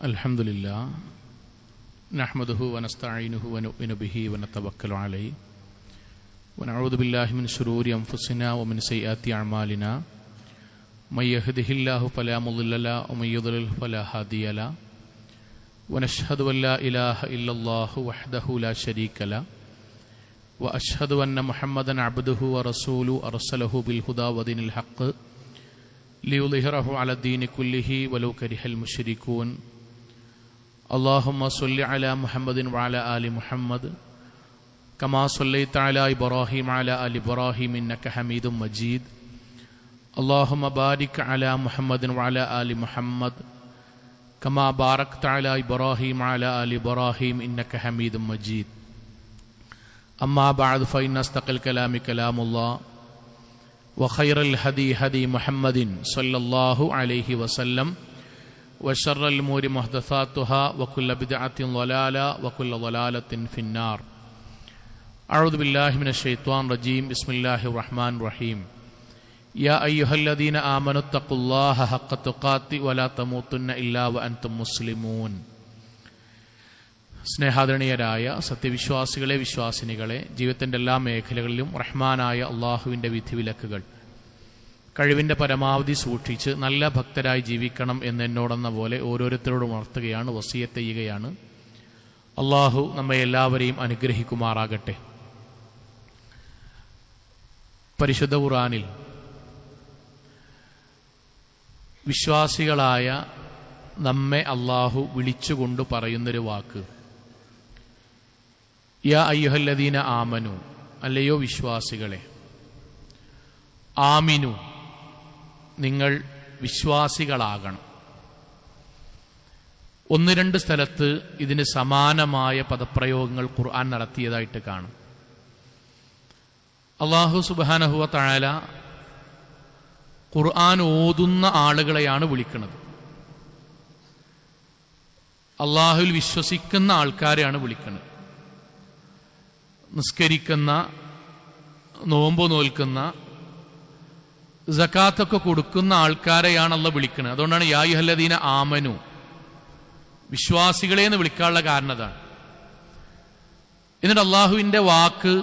അൽഹംദുലില്ലാ നഹ്മദുഹു വനസ്തഈനുഹു വനുഅ്മിനു ബിഹി വനതവക്കലു അലൈഹി വനഊദു ബില്ലാഹി മിൻ ശുറൂരി അൻഫുസിനാ വമിൻ സയ്യിആതി അഅ്മാലിനാ മൻ യഹ്ദിഹില്ലാഹു ഫലാ മുളില്ല ലഹു വമൻ യുദ്ലിൽഹു ഫലാ ഹാദിയ ലഹു വനശ്ഹദു അൻ ലാ ഇലാഹ ഇല്ലല്ലാഹു വഹ്ദഹു ലാ ശരീക ലഹു വഅശ്ഹദു അന്ന മുഹമ്മദൻ അബ്ദുഹു വറസൂലുഹു അർസലഹു ബിൽ ഹുദാ വദീനിൽ ഹഖ് ലിയുദ്ഹിറഹു അലദ്ദീനി കുല്ലിഹി വലൗ കരിഹൽ മുശ്രികൂൻ. അല്ലാഹുമ്മ സ്വല്ലി അലാ മുഹമ്മദിൻ വഅലാ ആലി മുഹമ്മദ് കമാ സ്വല്ലൈത അലാ ഇബ്രാഹീം വഅലാ ആലി ഇബ്രാഹീം ഇന്നക ഹമീദും മജീദ്. അല്ലാഹുമ്മ ബാരിക് അലാ മുഹമ്മദിൻ വഅലാ ആലി മുഹമ്മദ് കമാ ബാറക്ത അലാ ഇബ്രാഹീം വഅലാ ആലി ഇബ്രാഹീം ഇന്നക ഹമീദും മജീദ്. അമ്മാ ബഅദ് ഫഇന്ന അസ്തഖൽ കലാമി കലാമുല്ലാഹ് വഖൈറൽ ഹദി ഹദി മുഹമ്മദിൻ സ്വല്ലല്ലാഹു അലൈഹി വസല്ലം വശർറൽ ഉമൂരി മുഹ്ദസാത്തുഹാ വകുല്ല ബിദ്അത്തിൻ ളലാല വകുല്ല ളലാലത്തിൻ ഫിന്നാർ. അഊദു ബില്ലാഹി മിനശ് ശൈത്വാനിർ റജീം. ബിസ്മില്ലാഹിർ റഹ്മാനിർ റഹീം. യാ അയ്യുഹല്ലദീന ആമനു തഖുല്ലാഹ ഹഖ്ക തുഖാതി വലാ തമൂതുന്ന ഇല്ലാ വഅൻതും മുസ്ലിമൂൻ. സ്നേഹാദരണീയരായ സത്യവിശ്വാസികളെ, വിശ്വാസിനികളെ, ജീവിതത്തിൻ്റെ എല്ലാ മേഖലകളിലും റഹ്മാനായ അള്ളാഹുവിൻ്റെ വിധിവിലക്കുകൾ കഴിവിൻ്റെ പരമാവധി സൂക്ഷിച്ച് നല്ല ഭക്തരായി ജീവിക്കണം എന്നോടെന്ന പോലെ ഓരോരുത്തരോടും ഉണർത്തുകയാണ്, വസിയത്ത് ചെയ്യുകയാണ്. അള്ളാഹു നമ്മെ എല്ലാവരെയും അനുഗ്രഹിക്കുമാറാകട്ടെ. പരിശുദ്ധ ഖുർആനിൽ വിശ്വാസികളായ നമ്മെ അള്ളാഹു വിളിച്ചുകൊണ്ട് പറയുന്നൊരു വാക്ക് യാ അയ്യുഹല്ലദീന ആമനു, അല്ലയോ വിശ്വാസികളെ, ആമിനു, നിങ്ങൾ വിശ്വാസികളാകണം. ഒന്ന് രണ്ട് സ്ഥലത്ത് ഇതിന് സമാനമായ പദപ്രയോഗങ്ങൾ ഖുർആൻ നടത്തിയതായിട്ട് കാണും. അല്ലാഹു സുബ്ഹാനഹു വ തആല ഖുർആൻ ഓതുന്ന ആളുകളെയാണ് വിളിക്കുന്നത്. അള്ളാഹുവിൽ വിശ്വസിക്കുന്ന ആൾക്കാരെയാണ് വിളിക്കുന്നത്. നിസ്കരിക്കുന്ന, നോമ്പ് നോൽക്കുന്ന, സകാത്തൊക്കെ കൊടുക്കുന്ന ആൾക്കാരെയാണ് അള്ളാഹ് വിളിക്കുന്നത്. അതുകൊണ്ടാണ് യാ അയ്യുഹല്ലദീന ആമനു, വിശ്വാസികളെ എന്ന് വിളിക്കാനുള്ള കാരണം അതാണ്. എന്നിട്ട് അള്ളാഹുവിൻ്റെ വാക്ക്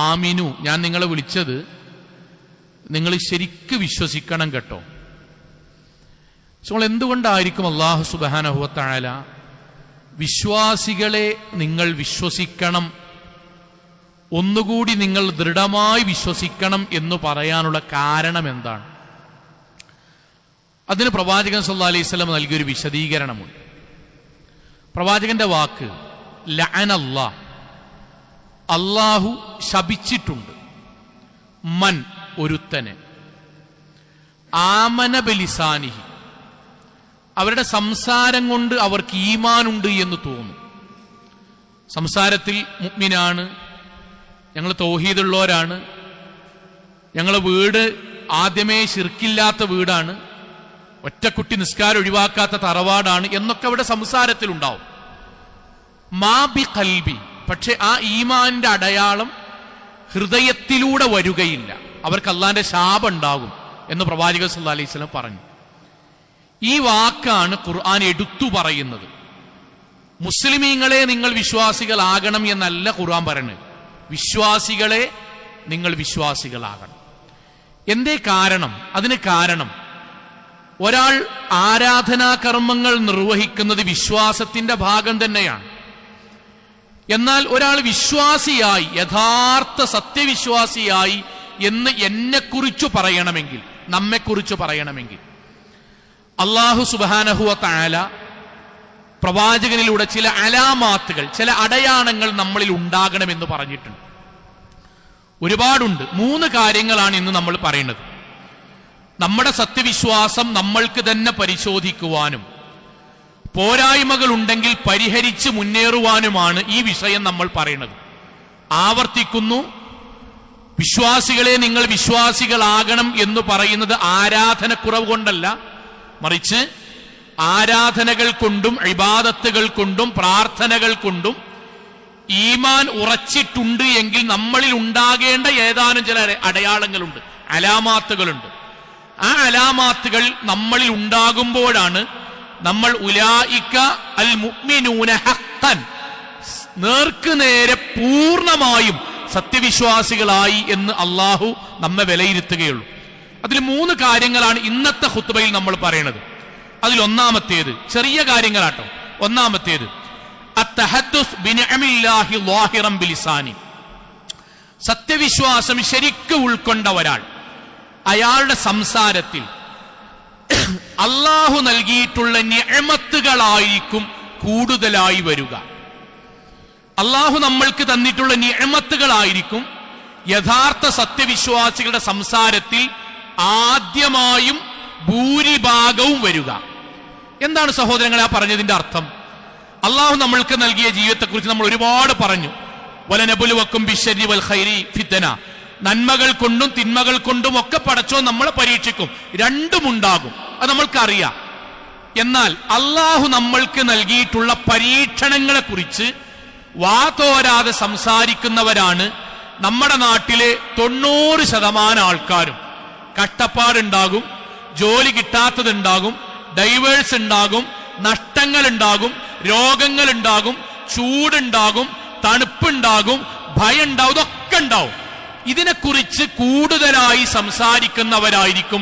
ആമിനു, ഞാൻ നിങ്ങളെ വിളിച്ചത് നിങ്ങൾ ശരിക്ക് വിശ്വസിക്കണം കേട്ടോ. നമ്മൾ എന്തുകൊണ്ടായിരിക്കും അല്ലാഹു സുബ്ഹാനഹു വ തആല വിശ്വാസികളെ നിങ്ങൾ വിശ്വസിക്കണം, ഒന്നുകൂടി നിങ്ങൾ ദൃഢമായി വിശ്വസിക്കണം എന്ന് പറയാനുള്ള കാരണം എന്താണ്? അതിന് പ്രവാചകൻ സല്ലല്ലാഹു അലൈഹി വസല്ലം നൽകിയൊരു വിശദീകരണമുണ്ട്. പ്രവാചകന്റെ വാക്ക് ലഅനല്ലാഹ്, അല്ലാഹു ശപിച്ചിട്ടുണ്ട്, മൻ, ഒരുത്തനെ, ആമന ബിലിസാനിഹി, അവരുടെ സംസാരം കൊണ്ട് അവർക്ക് ഈമാനുണ്ട് എന്ന് തോന്നും. സംസാരത്തിൽ മുഅ്മിനാണ്, ഞങ്ങൾ തൗഹീദുള്ളവരാണ്, ഞങ്ങളെ വീട് ആദ്യമേ ശിർക്കില്ലാത്ത വീടാണ്, ഒറ്റക്കുട്ടി നിസ്കാരം ഒഴിവാക്കാത്ത തറവാടാണ് എന്നൊക്കെ അവിടെ സംസാരത്തിലുണ്ടാവും. മാ ബി ഖൽബി, പക്ഷെ ആ ഈമാനിന്റെ അടയാളം ഹൃദയത്തിലൂടെ വരികയില്ല, അവർക്ക് അള്ളാന്റെ ശാപം ഉണ്ടാകും എന്ന് പ്രവാചകൻ സല്ലല്ലാഹു അലൈഹി വസല്ലം പറഞ്ഞു. ഈ വാക്കാണ് ഖുർആൻ എടുത്തു പറയുന്നത്. മുസ്ലിമീങ്ങളെ നിങ്ങൾ വിശ്വാസികളാകണം എന്നല്ല ഖുർആൻ പറയുന്നത്, വിശ്വാസികളെ നിങ്ങൾ വിശ്വാസികളാകണം. എന്തേ കാരണം? അതിന് കാരണം, ഒരാൾ ആരാധനാകർമ്മങ്ങൾ നിർവഹിക്കുന്നത് വിശ്വാസത്തിന്റെ ഭാഗം തന്നെയാണ്. എന്നാൽ ഒരാൾ വിശ്വാസിയായി, യഥാർത്ഥ സത്യവിശ്വാസിയായി എന്ന് എന്നെക്കുറിച്ച് പറയണമെങ്കിൽ, നമ്മെക്കുറിച്ച് പറയണമെങ്കിൽ അല്ലാഹു സുബ്ഹാനഹു വ തആല പ്രവാചകനിലൂടെ ചില അലാമാത്തുകൾ, ചില അടയാളങ്ങൾ നമ്മളിൽ ഉണ്ടാകണമെന്ന് പറഞ്ഞിട്ടുണ്ട്. ഒരുപാടുണ്ട്. 3 കാര്യങ്ങളാണ് ഇന്ന് നമ്മൾ പറയുന്നത്. നമ്മുടെ സത്യവിശ്വാസം നമ്മൾക്ക് തന്നെ പരിശോധിക്കുവാനും പോരായ്മകൾ ഉണ്ടെങ്കിൽ പരിഹരിച്ച് മുന്നേറുവാനുമാണ് ഈ വിഷയം നമ്മൾ പറയുന്നത്. ആവർത്തിക്കുന്നു, വിശ്വാസികളെ നിങ്ങൾ വിശ്വാസികളാകണം എന്ന് പറയുന്നത് ആരാധനക്കുറവ് കൊണ്ടല്ല, മറിച്ച് ആരാധനകൾ കൊണ്ടും ഇബാദത്തുകൾ കൊണ്ടും പ്രാർത്ഥനകൾ കൊണ്ടും ഈമാൻ ഉറച്ചിട്ടുണ്ട് എങ്കിൽ നമ്മളിൽ ഉണ്ടാകേണ്ട ഏതാനും ചില അടയാളങ്ങളുണ്ട്, അലാമാത്തുകളുണ്ട്. ആ അലാമാത്തുകൾ നമ്മളിൽ ഉണ്ടാകുമ്പോഴാണ് നമ്മൾ ഉലായിക അൽ മുഅ്മിനൂന ഹഖ്ഖൻ, നേർക്കുനേരെ പൂർണ്ണമായും സത്യവിശ്വാസികളായി എന്ന് അള്ളാഹു നമ്മെ വിലയിരുത്തുകയുള്ളൂ. അതിൽ 3 കാര്യങ്ങളാണ് ഇന്നത്തെ ഖുത്ബയിൽ നമ്മൾ പറയുന്നത്. അതിൽ ഒന്നാമത്തേത് ചെറിയ കാര്യങ്ങളാട്ടോ. ഒന്നാമത്തേത് അത്തഹദ്ദുസ് ബിനിഅമില്ലാഹി ളാഹിറൻ ബിലിസാനി. സത്യവിശ്വാസം ശരിക്കും ഉൾക്കൊണ്ട ഒരാൾ, അയാളുടെ സംസാരത്തിൽ അള്ളാഹു നൽകിയിട്ടുള്ള നിഅമത്തുകളായിരിക്കും കൂടുതലായി വരിക. അള്ളാഹു നമ്മൾക്ക് തന്നിട്ടുള്ള നിഅമത്തുകളായിരിക്കും യഥാർത്ഥ സത്യവിശ്വാസികളുടെ സംസാരത്തിൽ ആദ്യമായും ഭൂരിഭാഗവും വരിക. എന്താണ് സഹോദരങ്ങളെ ആ പറഞ്ഞതിന്റെ അർത്ഥം? അള്ളാഹു നമ്മൾക്ക് നൽകിയ ജീവിതത്തെക്കുറിച്ച് നമ്മൾ ഒരുപാട് പറഞ്ഞു. വലനബുലുവക്കും ബിശ്ശരി വൽ ഖൈരി ഫിത്ന, നന്മകൾ കൊണ്ടും തിന്മകൾ കൊണ്ടും ഒക്കെ പടച്ചോൻ നമ്മളെ പരീക്ഷിക്കും. രണ്ടും ഉണ്ടാകും, അത് നമ്മൾക്കറിയാം. എന്നാൽ അള്ളാഹു നമ്മൾക്ക് നൽകിയിട്ടുള്ള പരീക്ഷണങ്ങളെ കുറിച്ച് വാതോരാതെ സംസാരിക്കുന്നവരാണ് നമ്മുടെ നാട്ടിലെ 90% ആൾക്കാരും. കഷ്ടപ്പാടുണ്ടാകും, ജോലി കിട്ടാത്തതുണ്ടാകും, ഡൈവേഴ്സ് ഉണ്ടാകും, നഷ്ടങ്ങൾ ഉണ്ടാകും, രോഗങ്ങൾ ഉണ്ടാകും, ചൂടുണ്ടാകും, തണുപ്പുണ്ടാകും, ഭയം ഉണ്ടാവും, ഇതൊക്കെ ഉണ്ടാവും. ഇതിനെക്കുറിച്ച് കൂടുതലായി സംസാരിക്കുന്നവരായിരിക്കും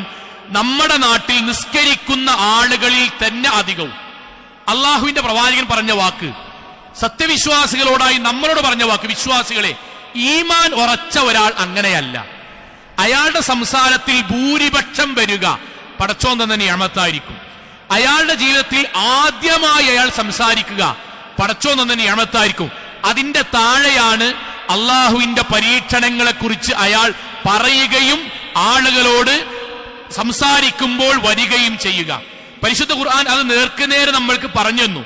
നമ്മുടെ നാട്ടിൽ നിസ്കരിക്കുന്ന ആളുകളിൽ തന്നെ അധികവും. അള്ളാഹുവിന്റെ പ്രവാചകൻ പറഞ്ഞ വാക്ക്, സത്യവിശ്വാസികളോടായി നമ്മളോട് പറഞ്ഞ വാക്ക്, വിശ്വാസികളെ, ഈമാൻ ഉറച്ച ഒരാൾ അങ്ങനെയല്ല. അയാളുടെ സംസാരത്തിൽ ഭൂരിപക്ഷം വരിക പടച്ചോൻ തന്ന നിഅമത്തായിരിക്കും. അയാളുടെ ജീവിതത്തിൽ ആദ്യമായി അയാൾ സംസാരിക്കുക പടച്ചോൻ തന്ന നിഅമത്തായിരിക്കും. അതിന്റെ താഴെയാണ് അള്ളാഹുവിന്റെ പരീക്ഷണങ്ങളെ കുറിച്ച് അയാൾ പറയുകയും ആളുകളോട് സംസാരിക്കുമ്പോൾ വരികയും ചെയ്യുക. പരിശുദ്ധ ഖുർആൻ അത് നേർക്കുനേരെ നമ്മൾക്ക് പറഞ്ഞു തന്നു.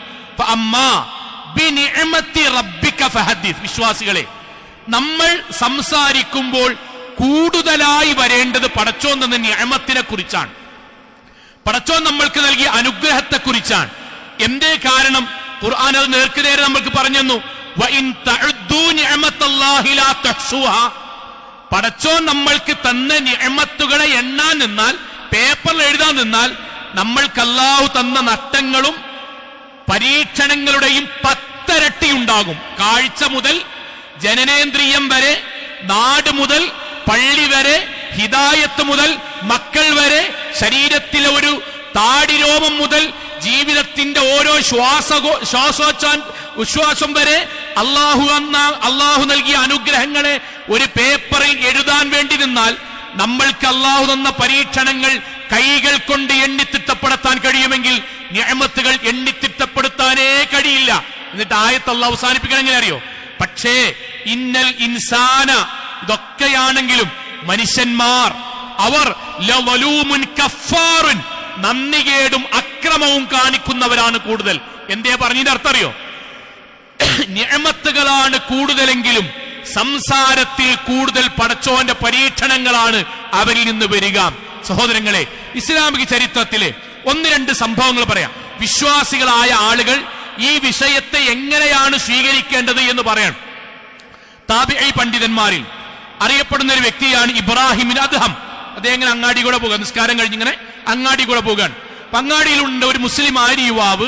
വിശ്വാസികളെ, നമ്മൾ സംസാരിക്കുമ്പോൾ കൂടുതലായി വരേണ്ടത് പടച്ചോൻ തന്ന നിഅമത്തിനെ കുറിച്ചാണ്, പടച്ചോൻ നമ്മൾക്ക് നൽകിയ അനുഗ്രഹത്തെ കുറിച്ചാണ്. എന്തേ കാരണം? ഖുർആൻ അത് നേർക്കുനേരെ നമ്മൾക്ക് പറഞ്ഞു തന്നു. പടച്ചോൻ നമ്മൾക്ക് തന്ന നിഅമത്തുകളെ എണ്ണാൻ നിന്നാൽ, പേപ്പറിൽ എഴുതാൻ നിന്നാൽ, നമ്മൾക്ക് അല്ലാഹു തന്ന നഷ്ടങ്ങളും പരീക്ഷണങ്ങളുടെയും 10 ഇരട്ടി ഉണ്ടാകും. കാഴ്ച മുതൽ ജനനേന്ദ്രിയം വരെ, നാട് മുതൽ പള്ളി വരെ, ഹിദായത്ത് മുതൽ മക്കൾ വരെ, ശരീരത്തിലെ ഒരു താടിരോമം മുതൽ ജീവിതത്തിന്റെ ഓരോ ശ്വാസം വരെ അള്ളാഹു നൽകിയ അനുഗ്രഹങ്ങളെ ഒരു പേപ്പറിൽ എഴുതാൻ വേണ്ടി നിന്നാൽ നമ്മൾക്ക് അള്ളാഹു തന്ന പരീക്ഷണങ്ങൾ കൈകൾ കൊണ്ട് എണ്ണിത്തിട്ടപ്പെടുത്താൻ കഴിയുമെങ്കിൽ നിഅമത്തുകൾ എണ്ണിത്തിട്ടപ്പെടുത്താനേ കഴിയില്ല. എന്നിട്ട് ആയത്ത് അള്ളാഹു അവസാനിപ്പിക്കണം എങ്ങനെ അറിയോ? പക്ഷേ ഇന്നൽ ഇൻസാന, ഇതൊക്കെയാണെങ്കിലും മനുഷ്യന്മാർ അവർ ലവലൂമുൻ കഫാറുൻ, നന്ദികേടും അക്രമവും കാണിക്കുന്നവരാണ് കൂടുതൽ. എന്തേ പറഞ്ഞതിന്റെ അർത്ഥം അറിയോ? നിഅമത്തുകളാണ് കൂടുതലെങ്കിലും സംസാരത്തിൽ കൂടുതൽ പടച്ചോന്റെ പരീക്ഷണങ്ങളാണ് അവരിൽ നിന്ന് വരിക. സഹോദരങ്ങളെ, ഇസ്ലാമിക ചരിത്രത്തിലെ 1-2 സംഭവങ്ങൾ പറയാം. വിശ്വാസികളായ ആളുകൾ ഈ വിഷയത്തെ എങ്ങനെയാണ് സ്വീകരിക്കേണ്ടത് എന്ന് പറയാം. താബിഈ പണ്ഡിതന്മാരിൽ അറിയപ്പെടുന്ന ഒരു വ്യക്തിയാണ് ഇബ്രാഹിം ബിൻ അദ്ഹം. അദ്ദേഹം ഇങ്ങനെ അങ്ങാടി കൂടെ പോകുക, നിസ്കാരം കഴിഞ്ഞിങ്ങനെ അങ്ങാടി കൂടെ പോകാൻ. അങ്ങാടിയിലുണ്ട് ഒരു മുസ്ലിം ആയ യുവാവ്.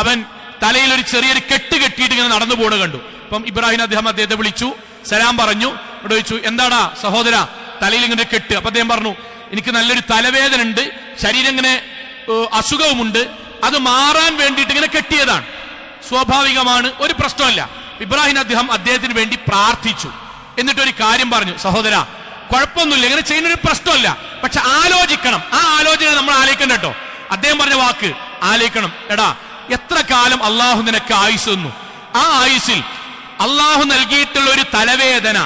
അവൻ തലയിൽ ഒരു ചെറിയൊരു കെട്ട് കെട്ടിയിട്ട് ഇങ്ങനെ നടന്നു പോണ കണ്ടു. അപ്പം ഇബ്രാഹിം അദ്ദേഹം അദ്ദേഹത്തെ വിളിച്ചു, സലാം പറഞ്ഞു. അവിടെ ചോദിച്ചു, എന്താടാ സഹോദര തലയിൽ ഇങ്ങനെ കെട്ട്? അപ്പൊ അദ്ദേഹം പറഞ്ഞു, എനിക്ക് നല്ലൊരു തലവേദന ഉണ്ട്, ശരീരം ഇങ്ങനെ അസുഖവുമുണ്ട്, അത് മാറാൻ വേണ്ടിയിട്ട് ഇങ്ങനെ കെട്ടിയതാണ്. സ്വാഭാവികമാണ്, ഒരു പ്രശ്നമല്ല. ഇബ്രാഹിം അദ്ദേഹത്തിന് വേണ്ടി പ്രാർത്ഥിച്ചു. എന്നിട്ടൊരു കാര്യം പറഞ്ഞു, സഹോദര കുഴപ്പമൊന്നുമില്ല, ഇങ്ങനെ ചെയ്യുന്നൊരു പ്രശ്നമല്ല, പക്ഷെ ആലോചിക്കണം. ആ ആലോചന നമ്മൾ ആലോചിക്കണം കേട്ടോ. അദ്ദേഹം പറഞ്ഞ വാക്ക് ആലോചിക്കണം. എടാ, എത്ര കാലം അള്ളാഹു നിനക്ക് ആയുസ് തന്നു? ആ ആയുസിൽ അള്ളാഹു നൽകിയിട്ടുള്ള ഒരു തലവേദന,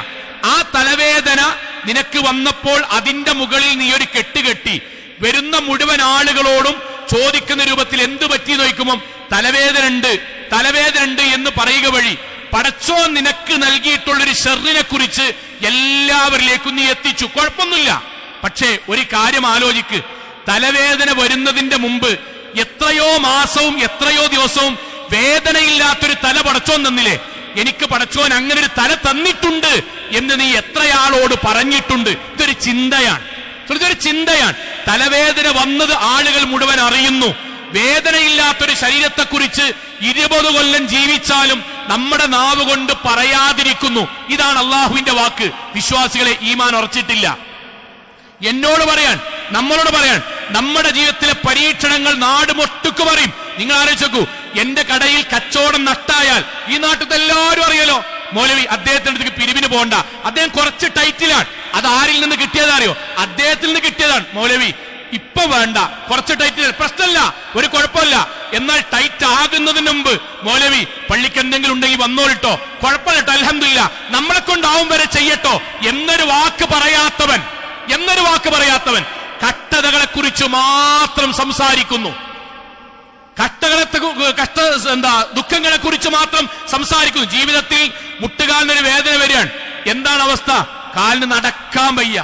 ആ തലവേദന നിനക്ക് വന്നപ്പോൾ അതിന്റെ മുകളിൽ നീ ഒരു കെട്ടുകെട്ടി വരുന്ന മുഴുവൻ ആളുകളോടും ചോദിക്കുന്ന രൂപത്തിൽ എന്ത് പറ്റി നോക്കുമ്പോൾ തലവേദന ഉണ്ട് എന്ന് പറയുക വഴി പടച്ചോൻ നിനക്ക് നൽകിയിട്ടുള്ളൊരു ഷർറിനെ കുറിച്ച് എല്ലാവരിലേക്കും നീ എത്തിച്ചു. കുഴപ്പമൊന്നുമില്ല. പക്ഷേ ഒരു കാര്യം ആലോചിക്ക്, തലവേദന വരുന്നതിന്റെ മുമ്പ് എത്രയോ മാസവും എത്രയോ ദിവസവും വേദനയില്ലാത്തൊരു തല പടച്ചോൻ തന്നില്ലേ? എനിക്ക് പടച്ചോൻ അങ്ങനെ ഒരു തല തന്നിട്ടുണ്ട് എന്ന് നീ എത്രയാളോട് പറഞ്ഞിട്ടുണ്ട്? ഇതൊരു ചിന്തയാണ്. തലവേദന വന്നത് ആളുകൾ മുഴുവൻ അറിയുന്നു. വേദനയില്ലാത്തൊരു ശരീരത്തെക്കുറിച്ച് 20 കൊല്ലം ജീവിച്ചാലും നമ്മുടെ നാവ് കൊണ്ട് പറയാതിരിക്കുന്നു. ഇതാണ് അള്ളാഹുവിന്റെ വാക്ക്. വിശ്വാസികളെ, ഈമാൻ ഉറച്ചിട്ടില്ല. എന്നോട് പറയാൻ, നമ്മളോട് പറയാൻ, നമ്മുടെ ജീവിതത്തിലെ പരീക്ഷണങ്ങൾ നാടുമൊട്ടുക്ക് പറയും. നിങ്ങൾ ആലോചിച്ച് നോക്കൂ, എന്റെ കടയിൽ കച്ചവടം നട്ടായാൽ ഈ നാട്ടിൽ എല്ലാവരും അറിയാലോ, മൗലവി അദ്ദേഹത്തിന്റെ അടുത്തേക്ക് പിരിവിന് പോകണ്ട, അദ്ദേഹം കുറച്ച് ടൈറ്റിലാണ്. അത് ആരിൽ നിന്ന് കിട്ടിയതറിയോ? അദ്ദേഹത്തിൽ നിന്ന് കിട്ടിയതാണ്. മൗലവി ഇപ്പൊ വേണ്ട, കുറച്ച് ടൈറ്റിൽ, പ്രശ്നമില്ല, ഒരു കുഴപ്പമില്ല. എന്നാൽ ടൈറ്റ് ആകുന്നതിന് മുമ്പ് മൗലവി പള്ളിക്ക് എന്തെങ്കിലും ഉണ്ടെങ്കിൽ വന്നോളിട്ടോ, കുഴപ്പമില്ല, അൽഹംദുലില്ലാ, നമ്മളെ കൊണ്ടാവും വരെ ചെയ്യട്ടോ എന്നൊരു വാക്ക് പറയാത്തവൻ കഷ്ടതകളെ കുറിച്ച് മാത്രം സംസാരിക്കുന്നു. ദുഃഖങ്ങളെ കുറിച്ച് മാത്രം സംസാരിക്കുന്നു. ജീവിതത്തിൽ മുട്ടുകാലിനൊരു വേദന വരികയാണ്. എന്താണ് അവസ്ഥ? കാലിന് നടക്കാൻ വയ്യ,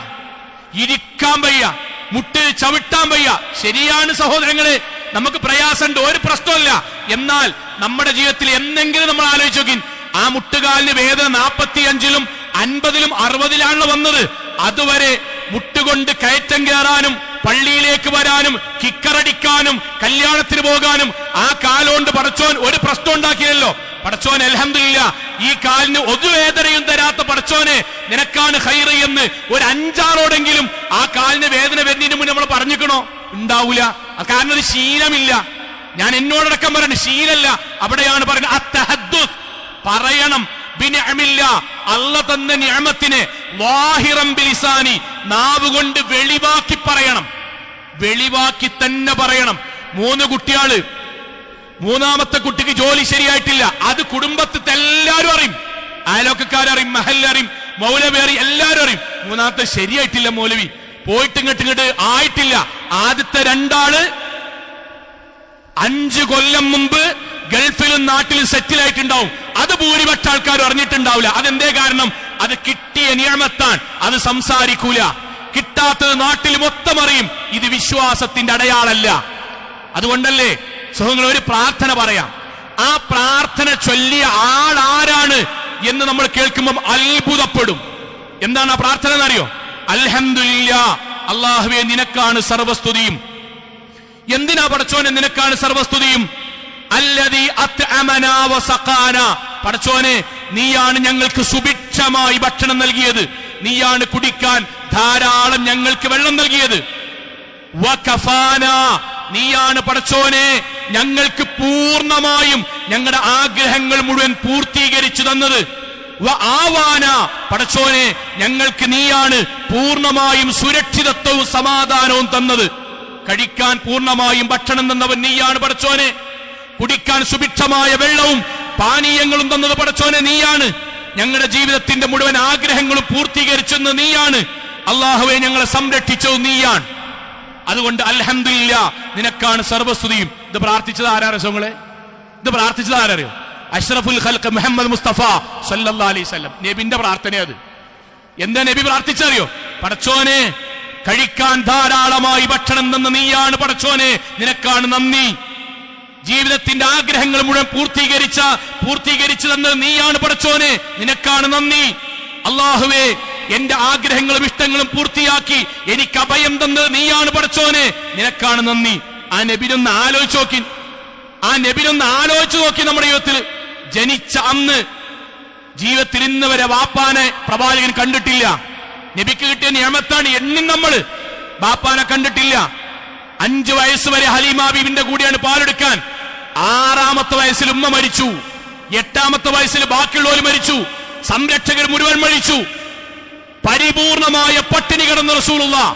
ഇരിക്കാൻ വയ്യ, മുട്ട് ചവിട്ടാൻ വയ്യ. ശരിയാണ് സഹോദരങ്ങളെ, നമുക്ക് പ്രയാസമുണ്ട്, ഒരു പ്രശ്നമില്ല. എന്നാൽ നമ്മുടെ ജീവിതത്തിൽ എന്തെങ്കിലും നമ്മൾ ആലോചിച്ച് നോക്കി, ആ മുട്ടുകാലിന് വേദന 45-ലും 50-ലും 60-ലാണ് വന്നത്. അതുവരെ മുട്ടുകൊണ്ട് കയറ്റം കയറാനും പള്ളിയിലേക്ക് വരാനും കിക്കറടിക്കാനും കല്യാണത്തിന് പോകാനും ആ കാലുകൊണ്ട് പടച്ചോൻ ഒരു പ്രശ്നം ഉണ്ടാക്കിയല്ലോ. പടച്ചോൻ അൽഹംദുലില്ലാ, ഈ കാലിന് ഒരു വേദനയും തരാത്ത പടച്ചോനെ നിനക്കാണ് ഖൈറ് എന്ന് ഒരു 5-ആളോടെങ്കിലും ആ കാലിന് വേദന വരുന്നതിന് മുന്നേ നമ്മൾ പറഞ്ഞിക്കണോ? ഉണ്ടാവൂല. കാരണം ഒരു ശീലമില്ല. ഞാൻ എന്നോടടക്കം പറയണ ശീലല്ല. അവിടെയാണ് പറയുന്നത് അത്തഹദ്ദുസ്, പറയണം. ബിനിഅമില്ല, അല്ലാഹ് തന്ന നിഅമത്തിനെ വാഹിറൻ ബിലിസാനി, നാവ് കൊണ്ട് വെളിവാക്കി പറയണം, വെളിവാക്കി തന്നെ പറയണം. 3 കുട്ടികള്, 3-ാമത്തെ കുട്ടിക്ക് ജോലി ശരിയായിട്ടില്ല. അത് കുടുംബത്തിൽ എല്ലാവരും അറിയും, അയലോക്കക്കാരറിയും, മഹല്ലറിയും, മൗലവി അറിയും, എല്ലാവരും അറിയും. 3-ാമത്തെ ശരിയായിട്ടില്ല, മൗലവി പോയിട്ട് ഇങ്ങോട്ട് ആയിട്ടില്ല. ആദ്യത്തെ 2 ആള് 5 കൊല്ലം മുമ്പ് ഗൾഫിലും നാട്ടിലും സെറ്റിൽ ആയിട്ടുണ്ടാവും. അത് ഭൂരിപക്ഷ ആൾക്കാരും അറിഞ്ഞിട്ടുണ്ടാവില്ല. അതെന്തേ കാരണം? അത് കിട്ടിയ നിയമത്താണ്, അത് സംസാരിക്കൂല. കിട്ടാത്തത് നാട്ടിൽ മൊത്തം അറിയും. ഇത് വിശ്വാസത്തിന്റെ അടയാളല്ല. അതുകൊണ്ടല്ലേ സുഹൃത്തുക്കളെ, ഒരു പ്രാർത്ഥന പറയാം. ആ പ്രാർത്ഥന ചൊല്ലിയ ആളാരാണ് എന്ന് നമ്മൾ കേൾക്കുമ്പോൾ അത്ഭുതപ്പെടും. എന്താണ് ആ പ്രാർത്ഥന എന്നറിയോ? അൽഹംദുലില്ലാ, അല്ലാഹുവേ നിനക്കാണ് സർവസ്തുതിയും. എന്തിനാ പടച്ചോനെ നിനക്കാണ് സർവസ്തുതിയും? അല്ലദീ അത്അമനാ വസഖാനാ, പടച്ചോനെ നീയാണ് ഞങ്ങൾക്ക് സുഭിക്ഷമായി ഭക്ഷണം നൽകിയത്, നീയാണ് കുടിക്കാൻ ധാരാളം ഞങ്ങൾക്ക് വെള്ളം നൽകിയത്. വകഫാനാ, നീയാണ് പടച്ചോനെ ഞങ്ങൾക്ക് പൂർണ്ണമായും ഞങ്ങളുടെ ആഗ്രഹങ്ങൾ മുഴുവൻ പൂർത്തീകരിച്ചു തന്നത്. വആവാന, പടച്ചോനെ ഞങ്ങൾക്ക് നീയാണ് പൂർണ്ണമായും സുരക്ഷിതത്വവും സമാധാനവും തന്നത്. കഴിക്കാൻ പൂർണ്ണമായും ഭക്ഷണം തന്നവൻ നീയാണ് പടച്ചോനെ. കുടിക്കാൻ സുഭിക്ഷമായ വെള്ളവും പാനീയങ്ങളും തന്നത് പടച്ചോനെ നീയാണ്. ഞങ്ങളുടെ ജീവിതത്തിന്റെ മുഴുവൻ ആഗ്രഹങ്ങളും പൂർത്തീകരിച്ചെന്ന് നീയാണ്. അല്ലാഹുവേ ഞങ്ങളെ സംരക്ഷിച്ചത് നീയാണ്. അതുകൊണ്ട് അൽഹംദുലില്ലാ, നിനക്കാണ് സർവസ്തുതിയും. ഇത് പ്രാർത്ഥിച്ചത് ആരാ രസങ്ങളെ? ഇത് പ്രാർത്ഥിച്ചത് ആരറിയോ? അഷ്റഫുൽ ഖൽഖ് മുഹമ്മദ് മുസ്തഫ സല്ലല്ലാഹു അലൈഹി വസല്ലം, നബിന്റെ പ്രാർത്ഥന. അത് എന്താ നബി പ്രാർത്ഥിച്ചറിയോ? പടച്ചോനെ കഴിക്കാൻ ധാരാളമായി ഭക്ഷണം തന്ന നീയാണ് പടച്ചോനെ, നിനക്കാണ് നന്ദി. ജീവിതത്തിന്റെ ആഗ്രഹങ്ങൾ മുഴുവൻ പൂർത്തീകരിച്ചു തന്നത് നീയാണ് പടച്ചോനെ, നിനക്കാണ് നന്ദി. അല്ലാഹുവേ എന്റെ ആഗ്രഹങ്ങളും ഇഷ്ടങ്ങളും പൂർത്തിയാക്കി എനിക്ക് അഭയം തന്നത് നീയാണ് പടച്ചോനെ, നിനക്കാണ് നന്ദി. ആ നബിനൊന്ന് ആലോചിച്ചു നോക്കി. നമ്മുടെ ജീവിതത്തിൽ ജനിച്ച അന്ന് ജീവിതത്തിൽ ഇന്ന് വരെ വാപ്പാനെ പ്രവാചകൻ കണ്ടിട്ടില്ല. നബിക്ക് കിട്ടിയ നിയമത്താണ്. എന്നും നമ്മള് ബാപ്പാനെ കണ്ടിട്ടില്ല. 5 വയസ്സ് വരെ ഹലീമ ബീവിന്റെ കൂടെയാണ് പാലെടുക്കാൻ. 6-ാമത്തെ വയസ്സിൽ ഉമ്മ മരിച്ചു. 8-ാമത്തെ വയസ്സിൽ ബാക്കിയുള്ളവർ മരിച്ചു. സംരക്ഷകർ മുഴുവൻ മരിച്ചു. പരിപൂർണമായ പട്ടിണി കിടന്ന റസൂലുള്ളാഹ്.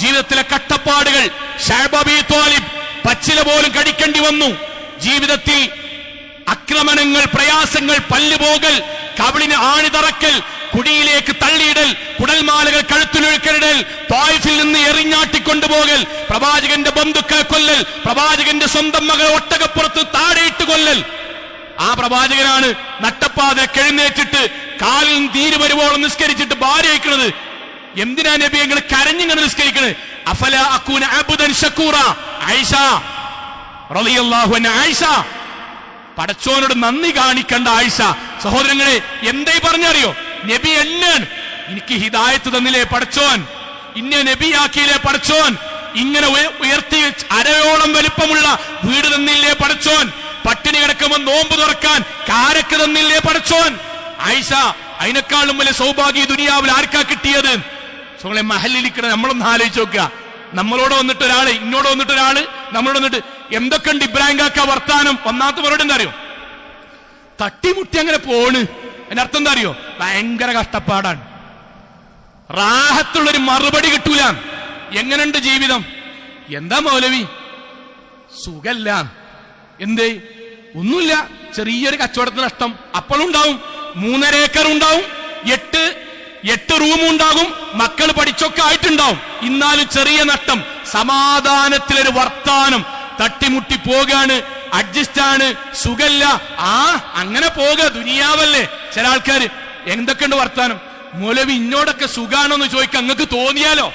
ജീവിതത്തിലെ കഷ്ടപ്പാടുകൾ, ശഅബ് അബീ ത്വാലിബ് പച്ചില പോലും കടിക്കേണ്ടി വന്നു. ജീവിതത്തിൽ ആക്രമണങ്ങൾ, പ്രയാസങ്ങൾ, പല്ലുപോകൽ, കവിളിന് ആണിതറക്കൽ, കുടിയിലേക്ക് തള്ളിയിടൽ, കുടൽമാലകൾ കഴുത്തിലൊഴുക്കലിടൽ, ത്വായിഫിൽ നിന്ന് എറിഞ്ഞാട്ടിക്കൊണ്ടുപോകൽ, പ്രവാചകന്റെ ബന്ധുക്കളെ കൊല്ലൽ, പ്രവാചകന്റെ സ്വന്തം മകൾ ഒട്ടകപ്പുറത്ത് താഴെയിട്ട് കൊല്ലൽ. ആ പ്രവാചകനാണ് നട്ടപ്പാതിരെ എഴുന്നേറ്റിട്ട് കാലിൽ നീര് വരുവോളം നിസ്കരിച്ചിട്ട് ഭാര്യ അയക്കുന്നത്. എന്തിനാ നബി ഞങ്ങൾ കരഞ്ഞിങ്ങനെ നിസ്കരിക്കണത്? അഫലാ അകൂന അബ്ദൻ ശകൂറ, ആയിഷ റളിയല്ലാഹു അൻഹ. ആയിഷ, പടച്ചോനോട് നന്ദി കാണിക്കണ്ട ആയിഷ. സഹോദരങ്ങളെ, എന്തേ പറഞ്ഞറിയോ? നബി എന്നാണ് എനിക്ക് ഹിദായത്ത് തന്നില്ലേ പടച്ചോൻ, ഇന്നെ നബിയാക്കിയില്ലേ പടച്ചോൻ, ഇങ്ങനെ ഉയർത്തി അരയോളം വലിപ്പമുള്ള വീട് തന്നില്ലേ പടച്ചോൻ? പട്ടിണി കിടക്കുമ്പോൾ നോമ്പ് തുറക്കാൻ കാരക്ക് തന്നില്ലേ പടച്ചോൻ? ആയിഷ, അതിനേക്കാളും വലിയ സൗഭാഗ്യ ദുനിയാവിൽ ആർക്കാ കിട്ടിയത്? സോളെ മഹല്ലിലിരിക്കണ നമ്മളൊന്ന് ആലോചിച്ച് നോക്കുക. നമ്മളോട് വന്നിട്ട് ഒരാള്, ഇങ്ങോട്ട് വന്നിട്ട് ഒരാള്, നമ്മളോട് വന്നിട്ട് എന്തൊക്കെയുണ്ട് ഇബ്രാഹിം കാക്ക വർത്താനം? ഒന്നാമത്തെ മറുപടി എന്താ അറിയോ? തട്ടിമുട്ടി അങ്ങനെ പോണ്. എന്റെ അർത്ഥം എന്താ അറിയോ? ഭയങ്കര കഷ്ടപ്പാടാണ്. റാഹത്തുള്ളൊരു മറുപടി കിട്ടൂല. എങ്ങനെയുണ്ട് ജീവിതം? എന്താ മൗലവി സുഖല്ല? എന്തേ? ഒന്നുമില്ല, ചെറിയൊരു കച്ചവടത്തിന് നഷ്ടം. അപ്പോഴുണ്ടാവും 3.5 ഏക്കർ ഉണ്ടാവും, 8 റൂമുണ്ടാകും, മക്കൾ പഠിച്ചൊക്കെ ആയിട്ടുണ്ടാവും. ഇന്നാലും ചെറിയ നഷ്ടം. സമാധാനത്തിലൊരു വർത്താനം. തട്ടിമുട്ടി പോകാണ്, അഡ്ജസ്റ്റ് ആണ്, സുഖല്ല. അങ്ങനെ പോക, ദുനിയാവല്ലേ. ചില ആൾക്കാര് എന്തൊക്കെയുണ്ട് വർത്താനം? മൗലവി ഇന്നോടൊക്കെ സുഖാണോന്ന് ചോദിക്കാൻ നിങ്ങൾക്ക് തോന്നിയാലോ?